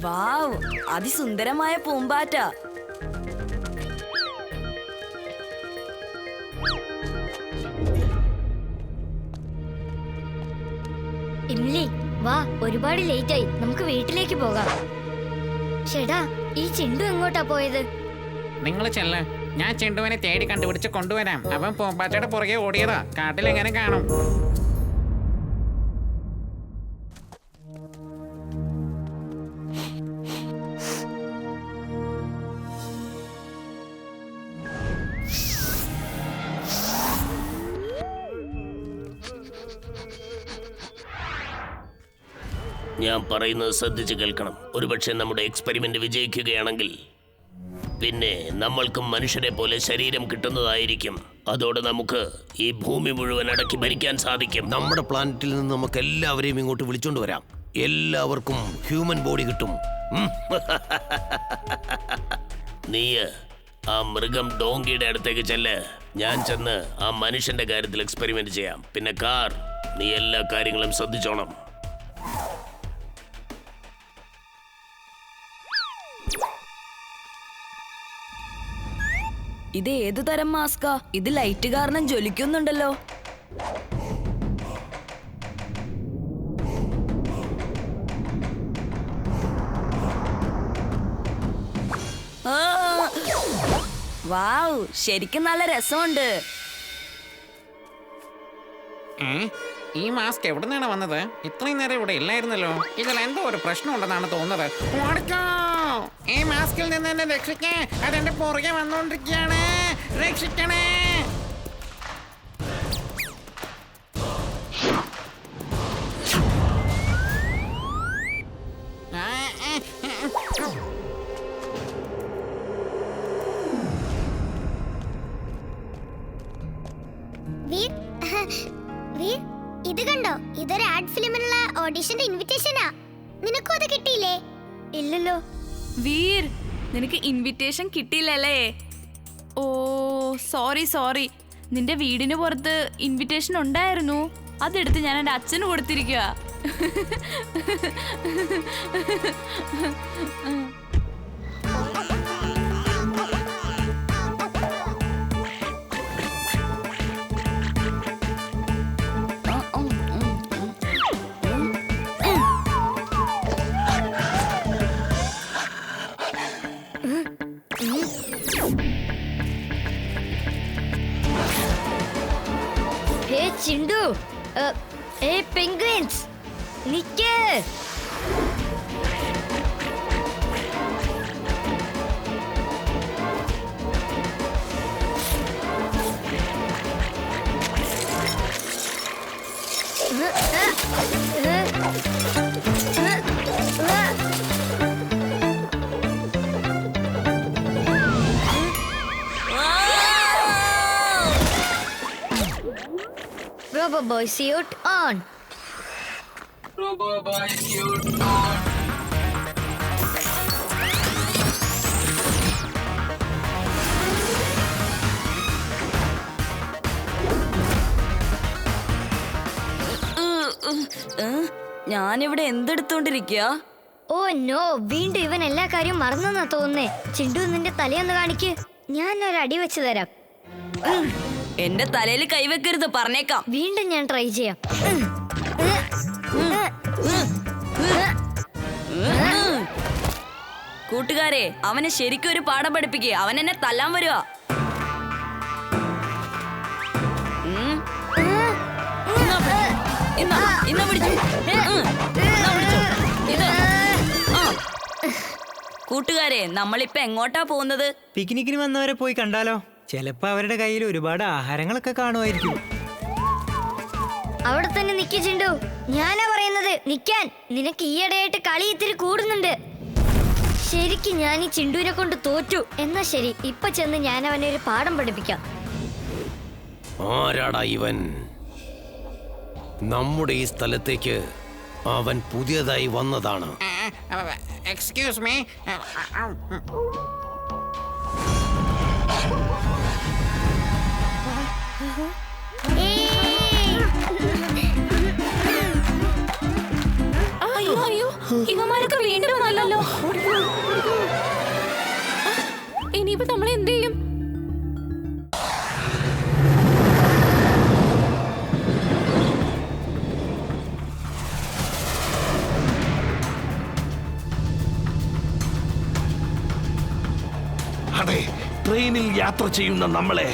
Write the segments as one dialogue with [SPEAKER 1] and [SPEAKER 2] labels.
[SPEAKER 1] വാവ്, അതിസുന്ദരമായ പൂമ്പാറ്റ.
[SPEAKER 2] ഇംലി, വാ, ഒരുപാട് ലേറ്റ് ആയി, നമുക്ക് വീട്ടിലേക്ക് പോകാം. ചേട്ടാ, ഈ ചിണ്ടു എങ്ങോട്ടാ പോയത്?
[SPEAKER 3] നിങ്ങൾ ചെല്ല, ഞാൻ ചിണ്ടുവിനെ തേടി കണ്ടുപിടിച്ച് കൊണ്ടുവരാം. അവൻ പൂമ്പാറ്റയുടെ പുറകെ ഓടിയതാ, കാട്ടിൽ എങ്ങനെ കാണും.
[SPEAKER 4] ഞാൻ പറയുന്നത് ശ്രദ്ധിച്ച് കേൾക്കണം. ഒരുപക്ഷെ നമ്മുടെ എക്സ്പെരിമെന്റ് വിജയിക്കുകയാണെങ്കിൽ പിന്നെ നമ്മൾക്കും മനുഷ്യരെ പോലെ ശരീരം കിട്ടുന്നതായിരിക്കും. അതോടെ നമുക്ക് ഈ ഭൂമി മുഴുവൻ അടക്കി ഭരിക്കാൻ സാധിക്കും. നമ്മുടെ പ്ലാനറ്റിൽ നിന്ന് നമുക്ക് എല്ലാവരെയും ഇങ്ങോട്ട് വിളിച്ചോണ്ട് വരാം. എല്ലാവർക്കും ഹ്യൂമൻ ബോഡി കിട്ടും. നീ ആ മൃഗം ഡോങ്കിയുടെ അടുത്തേക്ക് ചെല്ല്. ഞാൻ ചെന്ന് ആ മനുഷ്യന്റെ കാര്യത്തിൽ എക്സ്പെരിമെന്റ് ചെയ്യാം. പിന്നെ കാർ, നീ എല്ലാ കാര്യങ്ങളും ശ്രദ്ധിച്ചോണം.
[SPEAKER 1] ഇത് ഏതു തരം മാസ്കാ? ഇത് ലൈറ്റ് കാരണം ജ്വലിക്കുന്നുണ്ടല്ലോ. വാവ്, ശരിക്കും നല്ല രസമുണ്ട്.
[SPEAKER 3] ഈ മാസ്ക് എവിടെ നിന്നാണ് വന്നത്? ഇത്രയും നേരം ഇവിടെ ഇല്ലായിരുന്നല്ലോ. ഇതിൽ എന്തോ ഒരു പ്രശ്നം ഉണ്ടെന്നാണ് തോന്നുന്നത്. ഓടിക്കോ, ഈ മാസ്കിൽ നിന്ന് എന്നെ രക്ഷിക്കേ. അതെന്റെ പുറകെ വന്നോണ്ടിരിക്കുകയാണ്. രക്ഷിക്കണേ.
[SPEAKER 2] ഇത് കണ്ടോ? ഇതൊരു ആഡ് ഫിലിമിനുള്ള ഓഡിഷന്റെ ഇൻവിറ്റേഷനാ. നിനക്കും അത് കിട്ടിയില്ലേ? ഇല്ലല്ലോ.
[SPEAKER 5] വീർ, നിനക്ക് ഇൻവിറ്റേഷൻ കിട്ടിയില്ലല്ലേ? ഓ, സോറി. നിന്റെ വീടിന് പുറത്ത് ഇൻവിറ്റേഷൻ ഉണ്ടായിരുന്നു. അതെടുത്ത് ഞാൻ എൻ്റെ അച്ഛന് കൊടുത്തിരിക്കുക.
[SPEAKER 2] Chintu, penguins, Nick. Robo Boy suit on.
[SPEAKER 6] Robo Boy suit on.
[SPEAKER 1] ഞാനിവിടെ എന്തെടുത്തോണ്ടിരിക്കുക?
[SPEAKER 2] ഓ നോ, വീണ്ടും ഇവൻ എല്ലാ കാര്യവും മറന്നെന്നാ തോന്നുന്നേ. ചിണ്ടു, നിന്റെ തലയൊന്ന് കാണിക്ക്, ഞാൻ ഒരു അടി വെച്ച് തരാം.
[SPEAKER 1] എന്റെ തലയിൽ കൈവെക്കരുത്, പറഞ്ഞേക്കാം.
[SPEAKER 2] വീണ്ടും ഞാൻ ട്രൈ ചെയ്യാം.
[SPEAKER 1] കൂട്ടുകാരെ, അവനെ ശരിക്കും ഒരു പാഠം പഠിപ്പിക്കുക. അവൻ എന്നെ തല്ലാൻ വരുവാ. കൂട്ടുകാരെ, നമ്മളിപ്പോ എങ്ങോട്ടാ പോകുന്നത്?
[SPEAKER 7] പിക്നിക്കിന് വന്നവരെ പോയി കണ്ടാലോ? ചിലപ്പോ അവരുടെ കയ്യിൽ ഒരുപാട് ആഹാരങ്ങളൊക്കെ കാണുമായിരിക്കും.
[SPEAKER 2] അവിടെ തന്നെ നിക്ക് ചിണ്ടു, ഞാനാ പറയുന്നത് നിക്കാൻ. നിനക്ക് ഈയിടെയായിട്ട് കളി ഇത്തിരി കൂടുന്നുണ്ട്. ശരിക്കും ഞാൻ ഈ ചിണ്ടുവിനെ കൊണ്ട് തോറ്റു. എന്നാ ശരി, ഇപ്പൊ ചെന്ന് ഞാൻ അവനെ ഒരു പാഠം പഠിപ്പിക്കാം.
[SPEAKER 4] ആരാടാ ഇവൻ? നമ്മുടെ ഈ സ്ഥലത്തേക്ക് അവൻ പുതിയതായി വന്നതാണ്.
[SPEAKER 3] Excuse me.
[SPEAKER 5] അയ്യോ അയ്യോ, ഇവന്മാരൊക്കെ വീണ്ടും നല്ലല്ലോ. ഇനിയിപ്പോ നമ്മൾ എന്ത് ചെയ്യും?
[SPEAKER 8] അതെ, ട്രെയിനിൽ യാത്ര ചെയ്യുന്ന നമ്മളെ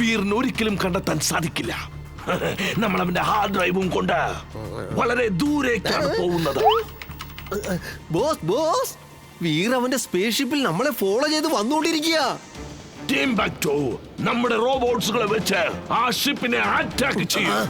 [SPEAKER 8] വീറിന് ഒരിക്കലും കണ്ടെത്താൻ സാധിക്കില്ല. നമ്മൾ അവന്റെ ഹാർഡ് ഡ്രൈവും കൊണ്ട് വളരെ ദൂരേക്കാണ് പോകുന്നത്.
[SPEAKER 9] ബോസ് ബോസ്, വീർ അവന്റെ സ്പേസ് ഷിപ്പിൽ നമ്മളെ ഫോളോ ചെയ്ത് വന്നുകൊണ്ടിരിക്കുക.
[SPEAKER 8] ടിംബക്ടു നമ്മുടെ റോബോട്ട്സുകളെ വെച്ച് ആ ഷിപ്പിനെ അറ്റാക്ക് ചെയ്യും.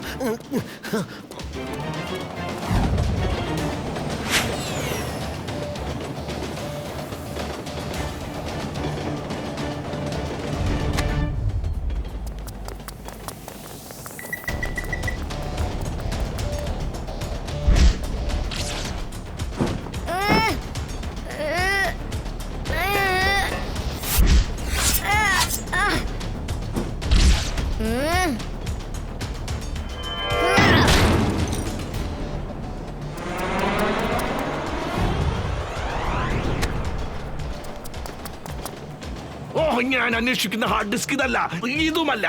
[SPEAKER 8] ഓ, ഞാൻ അന്വേഷിക്കുന്ന ഹാർഡ് ഡിസ്ക് ഇതല്ല, ഇതുമല്ല.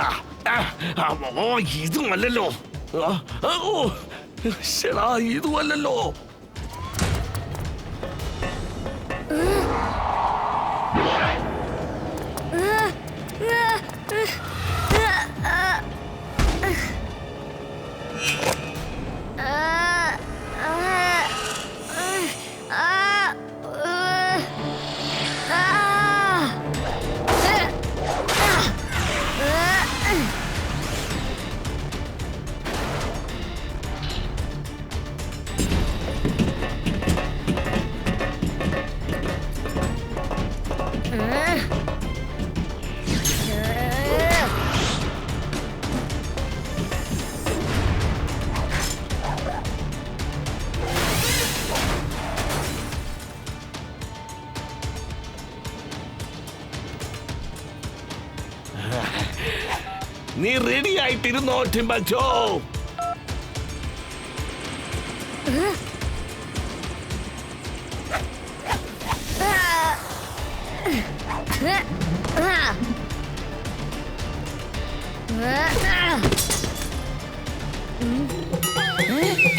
[SPEAKER 8] ഓ, ഇതുമല്ലല്ലോ. ഓ ശരാ, ഇതുമല്ലല്ലോ. നീ റെഡി ആയിട്ടിരുന്നോ ടിംബക്ടു?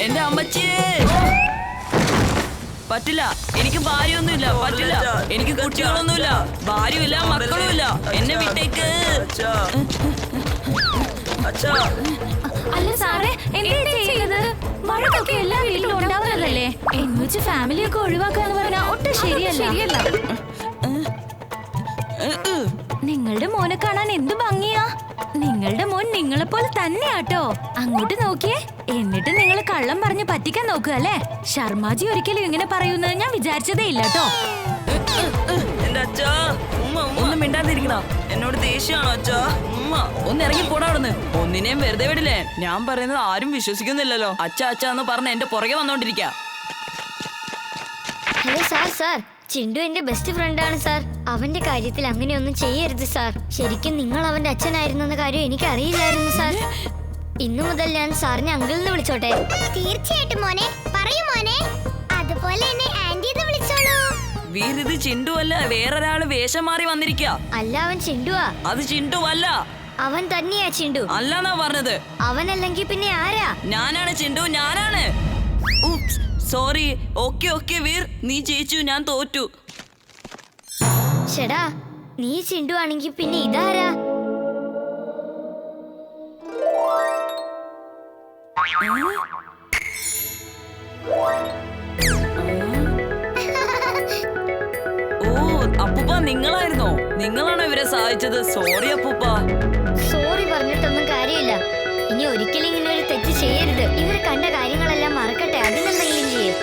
[SPEAKER 1] എന്റെ അമ്മച്ചിയെ പറ്റില്ല, എനിക്ക് ഭാര്യയൊന്നുമില്ല, പറ്റില്ല, എനിക്ക് കുട്ടികളൊന്നുമില്ല, ഭാര്യയുമില്ല, മക്കളുമില്ല, എന്നെ വിട്ടേക്ക്.
[SPEAKER 5] അല്ല സാറേ, എന്താ ചെയ്യുന്നത്? വഴക്കൊക്കെ എല്ലാ വീട്ടിലും ഉണ്ടാവുന്നതല്ലേ? എന്നുവെച്ച് ഫാമിലിയൊക്കെ ഒഴിവാക്കാന്ന് പറഞ്ഞാൽ ഒട്ടും ശരിയല്ല. നിങ്ങളുടെ മോനെ കാണാൻ എന്ത് ഭംഗിയാ. നിങ്ങളുടെ മോൻ നിങ്ങളെ പോലെ തന്നെയാട്ടോ. അങ്ങോട്ട് നോക്കിയേ. എന്നിട്ട് നിങ്ങൾ കള്ളം പറഞ്ഞ് പറ്റിക്കാൻ നോക്കുക അല്ലേ? ശർമാജി ഒരിക്കലും ഇങ്ങനെ പറയുന്നത് ഞാൻ വിചാരിച്ചതേ ഇല്ല കേട്ടോ.
[SPEAKER 1] എന്റെ അച്ഛാ, ഒന്നും മിണ്ടാതിരിക്കണ. എന്നോട് ദേഷ്യമാണോ അച്ഛാ? ഉമ്മ ഒന്ന് ഇറങ്ങി പോടാ അവിടുന്ന്. ഒന്നിനെയും വെറുതെ വിടില്ലേ. ഞാൻ പറയുന്നത് ആരും വിശ്വസിക്കുന്നില്ലല്ലോ. അച്ഛാ അച്ഛാ എന്ന് പറഞ്ഞ് എന്റെ പുറകെ വന്നോണ്ടിരിക്ക.
[SPEAKER 2] Hello sir. സാർ, ചിണ്ടു എന്റെ ബെസ്റ്റ് ഫ്രണ്ടാണ് സാർ. അവന്റെ കാര്യത്തിൽ അങ്ങനെയൊന്നും ചെയ്യരുത് സാർ. ശരിക്കും നിങ്ങൾ അവന്റെ അച്ഛനായിരുന്നെന്ന കാര്യം എനിക്ക് അറിയില്ലായിരുന്നു സാർ. ഇന്നു മുതൽ ഞാൻ സാറിനെ അങ്കിൾ എന്ന് വിളിച്ചോട്ടെ?
[SPEAKER 10] തീർച്ചയായിട്ടും മോനെ, പറയൂ മോനെ. അതുപോലെ എന്നെ ആന്റി എന്ന് വിളിച്ചോളൂ.
[SPEAKER 1] വീർ, ഇത് ചിണ്ടു അല്ല, വേറൊരാള് വേഷം മാറി വന്നിരിക്ക.
[SPEAKER 2] അല്ല, അവൻ ചിണ്ടുവാ.
[SPEAKER 1] അത് ചിണ്ടു അല്ല.
[SPEAKER 2] അവൻ തന്നെയാ ചിണ്ടു.
[SPEAKER 1] അല്ലാന്നാ പറഞ്ഞത്.
[SPEAKER 2] അവനല്ലെങ്കിൽ പിന്നെ ആരാ?
[SPEAKER 1] ഞാനാണ് ചിണ്ടു, ഞാനാണ്. സോറി. ഓക്കെ വീർ, നീ ജയിച്ചു, ഞാൻ തോറ്റു.
[SPEAKER 2] ചേടാ, നീ ചിണ്ടു ആണെങ്കിൽ പിന്നെ ഇതാരാ?
[SPEAKER 1] ഓ, അപ്പൂപ്പ നിങ്ങളായിരുന്നോ? നിങ്ങളാണോ ഇവരെ സഹായിച്ചത്? സോറി അപ്പൂപ്പ.
[SPEAKER 2] സോറി പറഞ്ഞിട്ടൊന്നും കാര്യമില്ല. ഇനി ഒരിക്കലും ഇങ്ങനെ ഒരു തെറ്റ് ചെയ്യരുത്. ഇവർ കണ്ട കാര്യങ്ങളെല്ലാം മറക്കട്ടെ, അതിനെന്തെങ്കിലും ചെയ്യും.